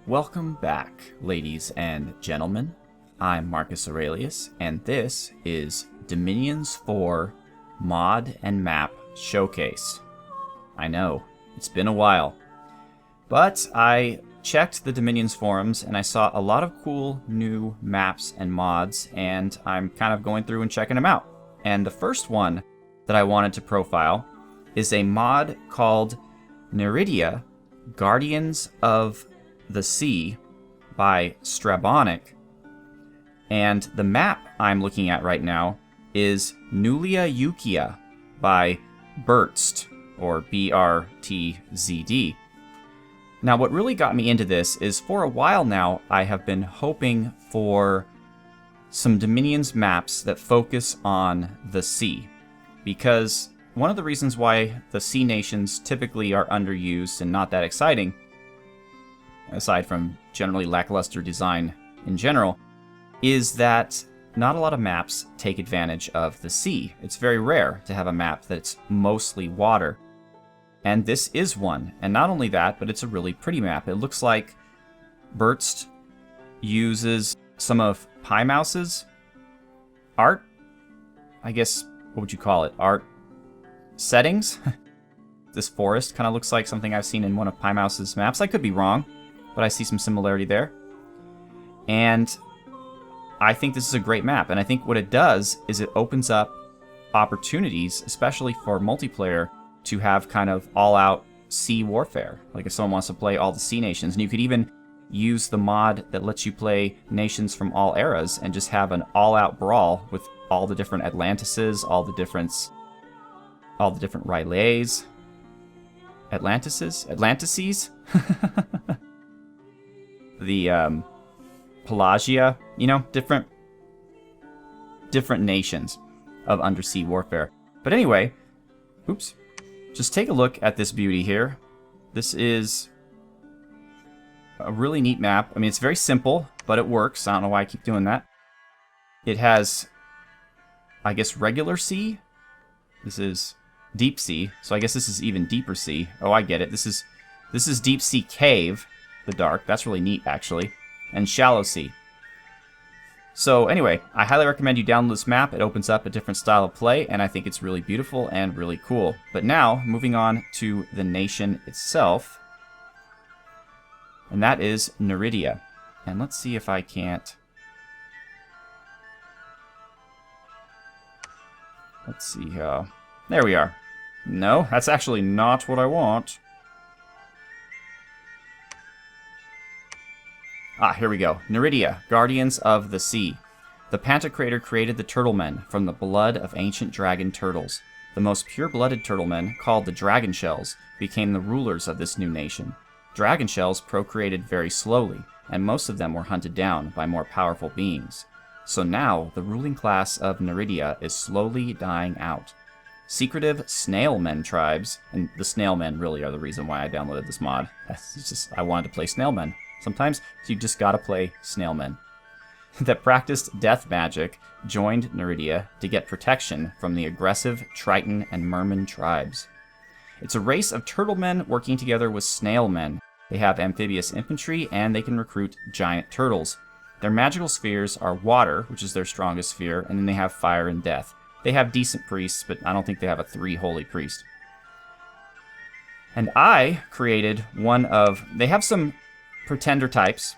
Welcome back, ladies and gentlemen. I'm Marcus Aurelius, and this is Dominions 4 Mod and Map Showcase. I know, it's been a while, but I checked the Dominions forums and I saw a lot of cool new maps and mods, and I'm kind of going through and checking them out. And the first one that I wanted to profile is a mod called Neritia, Guardians of the Sea by Strabonic, and the map I'm looking at right now is Nuliayukia by brtzd, or brtzd. Now, what really got me into this is for a while now I have been hoping for some Dominions maps that focus on the sea, because one of the reasons why the sea nations typically are underused and not that exciting, aside from generally lackluster design in general, is that not a lot of maps take advantage of the sea. It's very rare to have a map that's mostly water. And this is one. And not only that, but it's a really pretty map. It looks like brtzd uses some of Mouse's art, I guess, what would you call it? Art settings? This forest kind of looks like something I've seen in one of Mouse's maps. I could be wrong, but I see some similarity there. And I think this is a great map. And I think what it does is it opens up opportunities, especially for multiplayer, to have kind of all-out sea warfare. Like if someone wants to play all the sea nations. And you could even use the mod that lets you play nations from all eras and just have an all-out brawl with all the different Atlantises, all the different Rylays. Atlantises? The Pelagia, different nations of undersea warfare. But anyway, just take a look at this beauty here. This is a really neat map. I mean, it's very simple, but it works. I don't know why I keep doing that. It has, I guess, regular sea. This is deep sea, so I guess this is even deeper sea. Oh, I get it. This is deep sea cave. The dark. That's really neat, actually. And shallow sea. So anyway, I highly recommend you download this map. It opens up a different style of play, and I think it's really beautiful and really cool. But now, moving on to the nation itself. And that is Neritia. And let's see if I can't... Let's see how... There we are. No, that's actually not what I want. Here we go. Neritia, Guardians of the Sea. The Pantocrator created the Turtlemen from the blood of ancient dragon turtles. The most pure-blooded Turtlemen, called the Dragon Shells, became the rulers of this new nation. Dragon Shells procreated very slowly, and most of them were hunted down by more powerful beings. So now, the ruling class of Neritia is slowly dying out. Secretive Snailmen tribes, and the Snailmen really are the reason why I downloaded this mod. It's just, I wanted to play Snailmen. Sometimes you just gotta play Snailmen. That practiced death magic joined Neritia to get protection from the aggressive Triton and Merman tribes. It's a race of turtlemen working together with snailmen. They have amphibious infantry and they can recruit giant turtles. Their magical spheres are water, which is their strongest sphere, and then they have fire and death. They have decent priests, but I don't think they have a 3 holy priest. And I created one of... They have some pretender types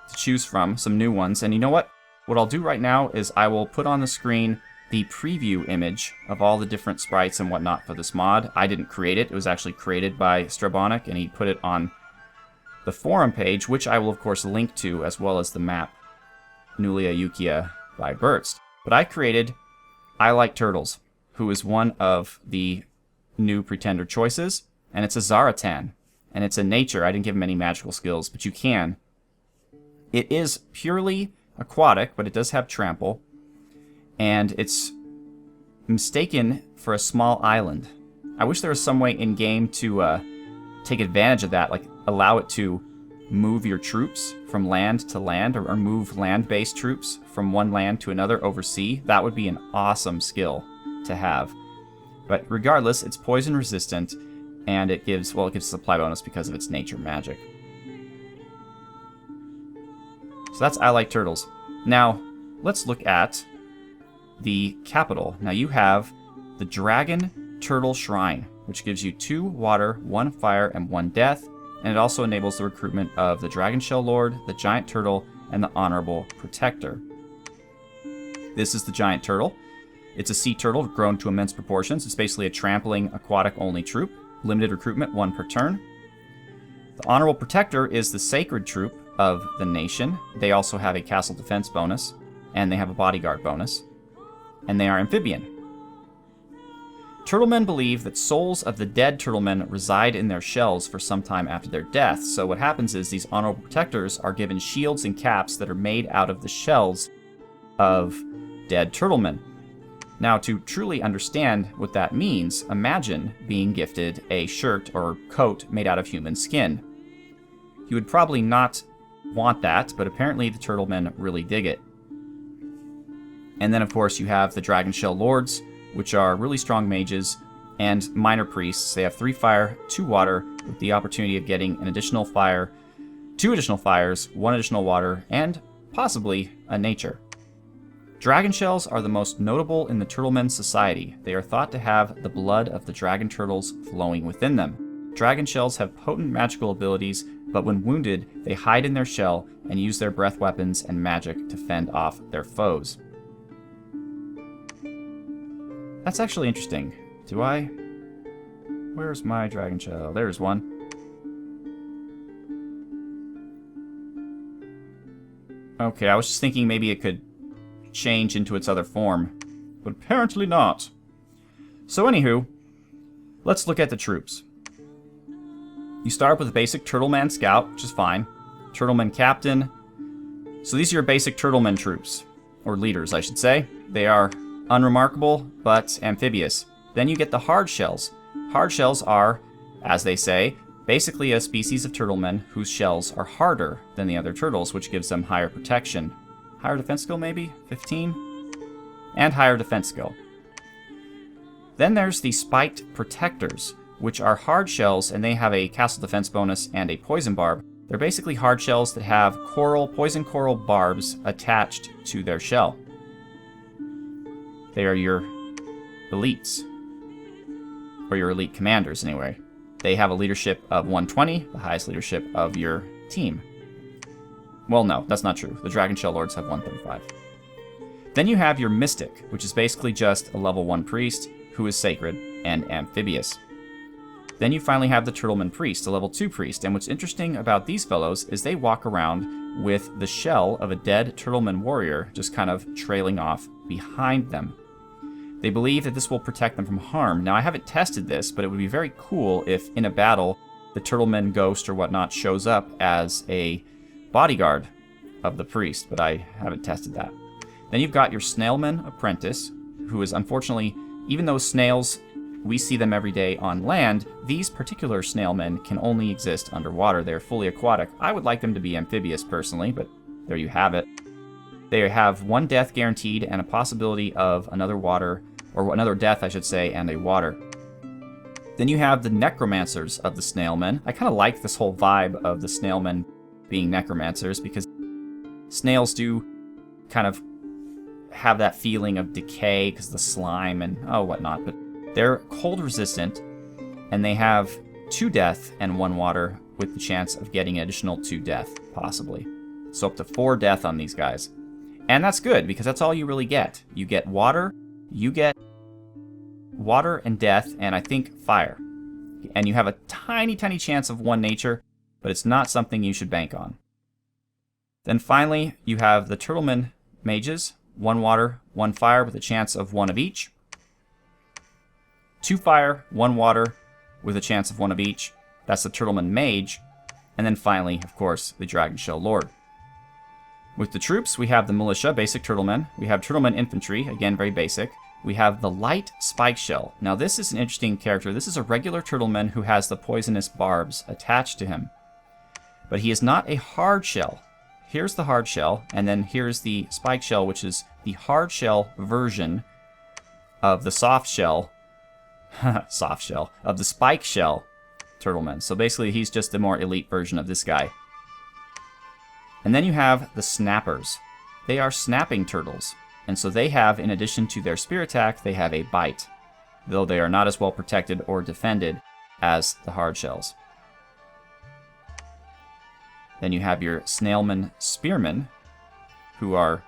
to choose from, some new ones, and you know what? What I'll do right now is I will put on the screen the preview image of all the different sprites and whatnot for this mod. I didn't create it. It was actually created by Strabonic, and he put it on the forum page, which I will of course link to, as well as the map Nuliayukia by brtzd. But I created I Like Turtles, who is one of the new pretender choices, and it's a Zaratan. And it's a nature. I didn't give him any magical skills, but you can. It is purely aquatic, but it does have trample. And it's mistaken for a small island. I wish there was some way in-game to take advantage of that, like allow it to move your troops from land to land, or move land-based troops from one land to another over sea. That would be an awesome skill to have. But regardless, it's poison resistant, and it gives supply bonus because of its nature magic. So that's I Like Turtles. Now, let's look at the capital. Now you have the Dragon Turtle Shrine, which gives you 2 water, 1 fire, and 1 death, and it also enables the recruitment of the Dragon Shell Lord, the Giant Turtle, and the Honorable Protector. This is the Giant Turtle. It's a sea turtle grown to immense proportions. It's basically a trampling, aquatic-only troop. Limited recruitment, 1 per turn. The Honorable Protector is the sacred troop of the nation. They also have a castle defense bonus, and they have a bodyguard bonus. And they are amphibian. Turtlemen believe that souls of the dead turtlemen reside in their shells for some time after their death. So what happens is these Honorable Protectors are given shields and caps that are made out of the shells of dead turtlemen. Now, to truly understand what that means, imagine being gifted a shirt or coat made out of human skin. You would probably not want that, but apparently the turtlemen really dig it. And then, of course, you have the Dragon Shell Lords, which are really strong mages, and minor priests. They have 3 fire, 2 water, with the opportunity of getting an additional fire, 2 additional fires, 1 additional water, and possibly a nature. Dragon shells are the most notable in the Turtlemen society. They are thought to have the blood of the dragon turtles flowing within them. Dragon shells have potent magical abilities, but when wounded, they hide in their shell and use their breath weapons and magic to fend off their foes. That's actually interesting. Where's my dragon shell? There's one. Okay, I was just thinking maybe it could change into its other form, but apparently not. So anywho, let's look at the troops. You start with a basic Turtleman Scout, which is fine. Turtleman Captain. So these are your basic Turtleman troops, or leaders, I should say. They are unremarkable, but amphibious. Then you get the Hard Shells. Hard Shells are, as they say, basically a species of turtlemen whose shells are harder than the other turtles, which gives them higher protection. Higher defense skill, maybe? 15? And higher defense skill. Then there's the Spiked Protectors, which are hard shells, and they have a castle defense bonus and a poison barb. They're basically hard shells that have poison coral barbs attached to their shell. They are your elites. Or your elite commanders, anyway. They have a leadership of 120, the highest leadership of your team. Well, no, that's not true. The Dragon Shell Lords have 135. Then you have your Mystic, which is basically just a level 1 priest who is sacred and amphibious. Then you finally have the Turtleman Priest, a level 2 priest, and what's interesting about these fellows is they walk around with the shell of a dead Turtleman warrior just kind of trailing off behind them. They believe that this will protect them from harm. Now, I haven't tested this, but it would be very cool if in a battle the Turtleman ghost or whatnot shows up as a bodyguard of the priest, but I haven't tested that. Then you've got your Snailman Apprentice, who is unfortunately, even though snails, we see them every day on land, these particular snailmen can only exist underwater. They're fully aquatic. I would like them to be amphibious personally, but there you have it. They have 1 death guaranteed and a possibility of another water, or another death, I should say, and a water. Then you have the Necromancers of the Snailmen. I kind of like this whole vibe of the Snailmen being necromancers, because snails do kind of have that feeling of decay because of the slime and whatnot, but they're cold resistant, and they have 2 death and 1 water with the chance of getting an additional 2 death, possibly. So up to 4 death on these guys. And that's good, because that's all you really get. You get water and death, and I think fire. And you have a tiny, tiny chance of 1 nature, but it's not something you should bank on. Then finally, you have the Turtleman Mages, 1 water, 1 fire with a chance of 1 of each. 2 fire, 1 water with a chance of 1 of each. That's the Turtleman Mage. And then finally, of course, the Dragon Shell Lord. With the troops, we have the Militia, basic Turtlemen. We have Turtleman Infantry, again, very basic. We have the Light Spike Shell. Now, this is an interesting character. This is a regular Turtleman who has the poisonous barbs attached to him. But he is not a hard shell. Here's the hard shell, and then here's the spike shell, which is the hard shell version of the soft shell, of the spike shell Turtleman. So basically, he's just the more elite version of this guy. And then you have the snappers. They are snapping turtles. And so they have, in addition to their spear attack, they have a bite, though they are not as well protected or defended as the hard shells. Then you have your snailman spearmen, who are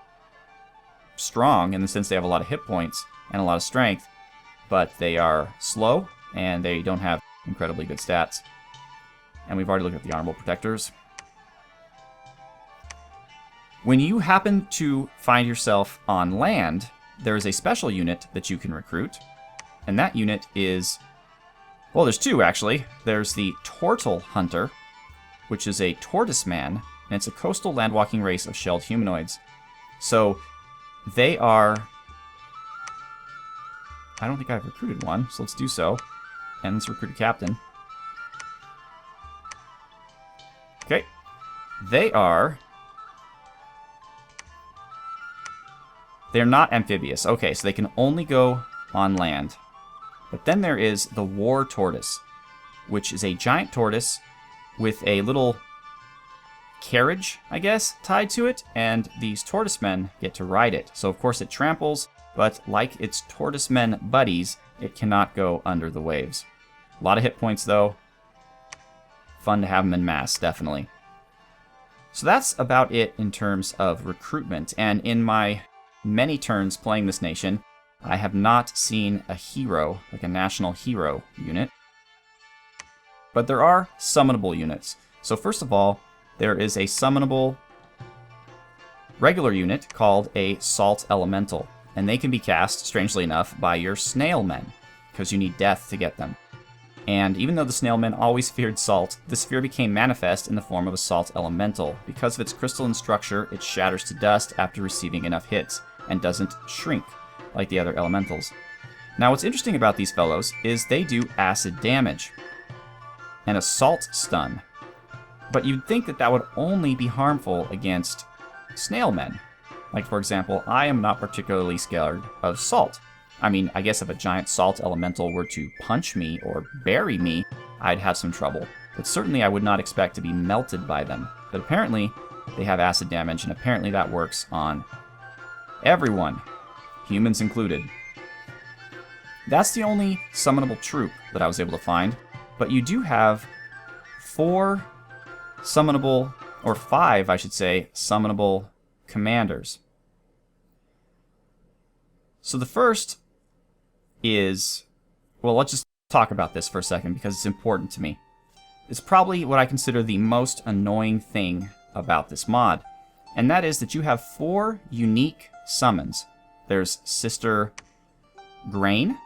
strong in the sense they have a lot of hit points and a lot of strength, but they are slow and they don't have incredibly good stats. And we've already looked at the honorable protectors. When you happen to find yourself on land, there is a special unit that you can recruit, and that unit is, well, there's two actually. There's the Tortle Hunter, which is a tortoise man, and it's a coastal landwalking race of shelled humanoids. So they are, I don't think I've recruited one, so let's do so. And let's recruit a captain. Okay. They're not amphibious. Okay, so they can only go on land. But then there is the War Tortoise, which is a giant tortoise with a little carriage, I guess, tied to it, and these tortoise men get to ride it. So of course it tramples, but like its tortoise men buddies, it cannot go under the waves. A lot of hit points though. Fun to have them in mass, definitely. So that's about it in terms of recruitment, and in my many turns playing this nation, I have not seen a hero, like a national hero unit. But there are summonable units. So first of all, there is a summonable regular unit called a Salt Elemental. And they can be cast, strangely enough, by your snailmen, because you need death to get them. And even though the snailmen always feared salt, this fear became manifest in the form of a Salt Elemental. Because of its crystalline structure, it shatters to dust after receiving enough hits, and doesn't shrink like the other elementals. Now what's interesting about these fellows is they do acid damage and a salt stun. But you'd think that that would only be harmful against snailmen. Like for example, I am not particularly scared of salt. I mean, I guess if a giant salt elemental were to punch me or bury me, I'd have some trouble. But certainly I would not expect to be melted by them. But apparently they have acid damage, and apparently that works on everyone, humans included. That's the only summonable troop that I was able to find, but you do have 4 summonable, or 5, I should say, summonable commanders. So the first is, well, let's just talk about this for a second because it's important to me. It's probably what I consider the most annoying thing about this mod, and that is that you have 4 unique summons. There's Sister Grain,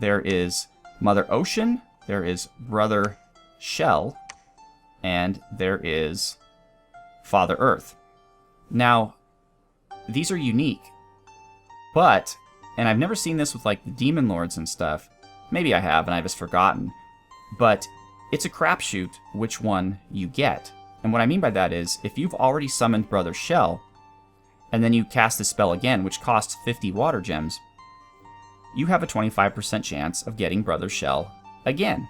there is Mother Ocean, there is Brother Shell, and there is Father Earth. Now, these are unique, but, and I've never seen this with like the Demon Lords and stuff, maybe I have and I've just forgotten, but it's a crapshoot which one you get. And what I mean by that is, if you've already summoned Brother Shell, and then you cast this spell again, which costs 50 water gems, you have a 25% chance of getting Brother Shell again.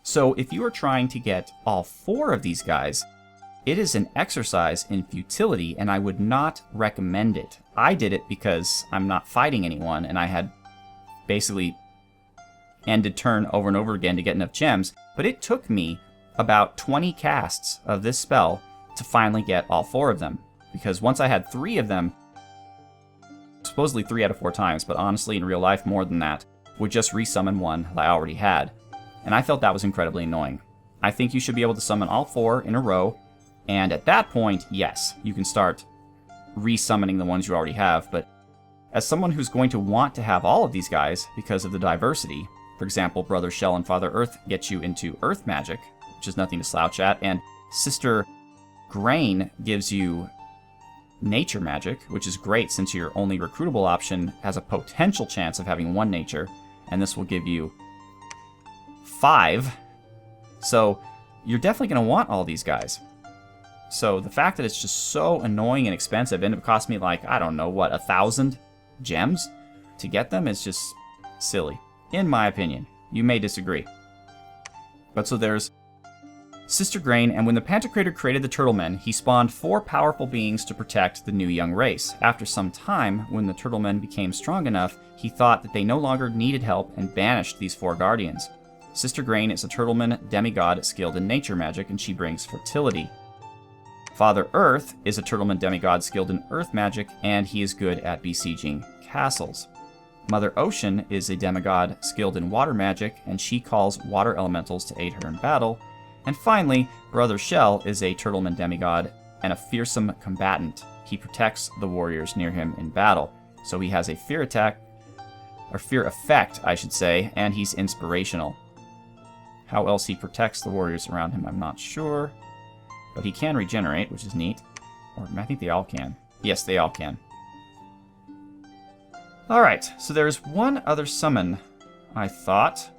So if you are trying to get all 4 of these guys, it is an exercise in futility, and I would not recommend it. I did it because I'm not fighting anyone, and I had basically ended turn over and over again to get enough gems, but it took me about 20 casts of this spell to finally get all 4 of them. Because once I had 3 of them, supposedly 3 out of 4 times, but honestly in real life more than that, would just resummon one that I already had. And I felt that was incredibly annoying. I think you should be able to summon all 4 in a row, and at that point, yes, you can start resummoning the ones you already have, but as someone who's going to want to have all of these guys because of the diversity, for example, Brother Shell and Father Earth get you into Earth magic, which is nothing to slouch at, and Sister Grain gives you nature magic, which is great since your only recruitable option has a potential chance of having 1 nature, and this will give you 5. So you're definitely going to want all these guys. So the fact that it's just so annoying and expensive, ended up costing me like, I don't know, what, 1,000 gems to get them is just silly, in my opinion. You may disagree. But so there's Sister Grain, and when the Pantocrator created the Turtlemen, he spawned 4 powerful beings to protect the new young race. After some time, when the Turtlemen became strong enough, he thought that they no longer needed help and banished these 4 guardians. Sister Grain is a Turtleman demigod skilled in nature magic, and she brings fertility. Father Earth is a Turtleman demigod skilled in earth magic, and he is good at besieging castles. Mother Ocean is a demigod skilled in water magic, and she calls water elementals to aid her in battle. And finally, Brother Shell is a Turtleman demigod and a fearsome combatant. He protects the warriors near him in battle. So he has a fear attack, or fear effect, I should say, and he's inspirational. How else he protects the warriors around him, I'm not sure. But he can regenerate, which is neat. Or I think they all can. Yes, they all can. Alright, so there's one other summon, I thought.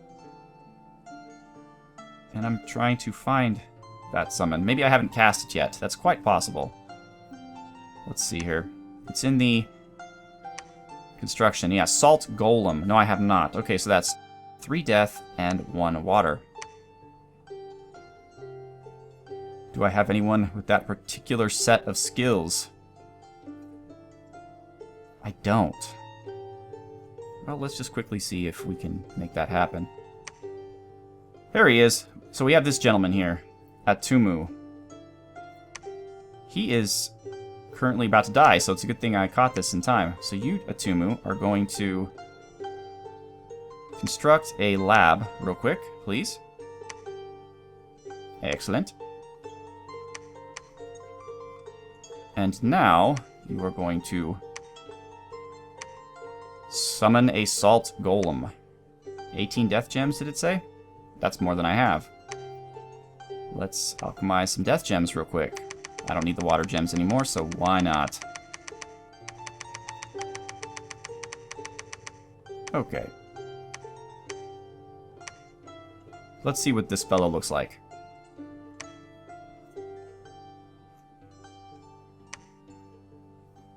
And I'm trying to find that summon. Maybe I haven't cast it yet. That's quite possible. Let's see here. It's in the construction. Yeah, Salt Golem. No, I have not. Okay, so that's 3 death and 1 water. Do I have anyone with that particular set of skills? I don't. Well, let's just quickly see if we can make that happen. There he is. So we have this gentleman here, Atumu. He is currently about to die, so it's a good thing I caught this in time. So you, Atumu, are going to construct a lab real quick, please. Excellent. And now you are going to summon a Salt Golem. 18 death gems, did it say? That's more than I have. Let's alchemize some death gems real quick. I don't need the water gems anymore, so why not? Okay. Let's see what this fellow looks like.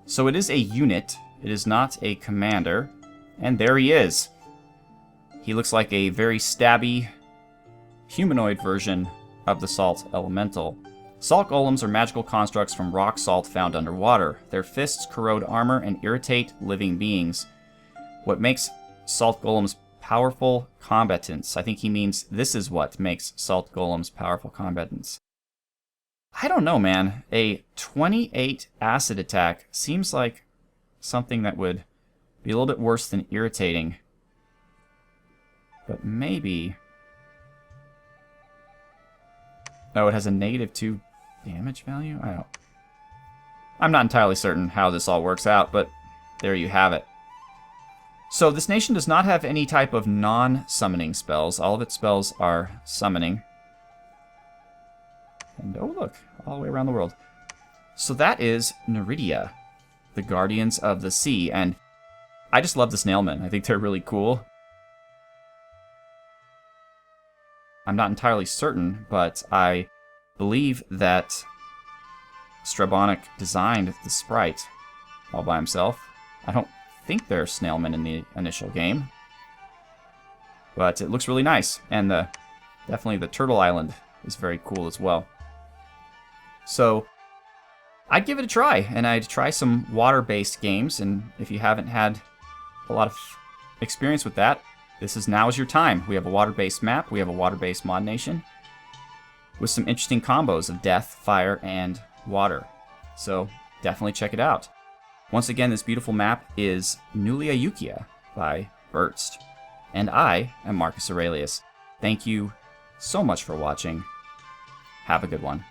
So it is a unit. It is not a commander. And there he is. He looks like a very stabby humanoid version of the Salt Elemental. Salt Golems are magical constructs from rock salt found underwater. Their fists corrode armor and irritate living beings. What makes Salt Golems powerful combatants? I think he means this is what makes Salt Golems powerful combatants. I don't know, man. A 28 acid attack seems like something that would be a little bit worse than irritating. But maybe... Oh, it has a -2 damage value? I'm not entirely certain how this all works out, but there you have it. So this nation does not have any type of non-summoning spells. All of its spells are summoning. And oh look, all the way around the world. So that is Neritia, the Guardians of the Sea, and I just love the snailmen. I think they're really cool. I'm not entirely certain, but I believe that Strabonic designed the sprite all by himself. I don't think they're snailmen in the initial game, but it looks really nice, and definitely the Turtle Island is very cool as well. So I'd give it a try, and I'd try some water-based games, and if you haven't had a lot of experience with that, now is your time. We have a water-based map, we have a water-based mod nation, with some interesting combos of death, fire, and water. So definitely check it out. Once again, this beautiful map is Nuliayukia by brtzd, and I am Marcus Aurelius. Thank you so much for watching. Have a good one.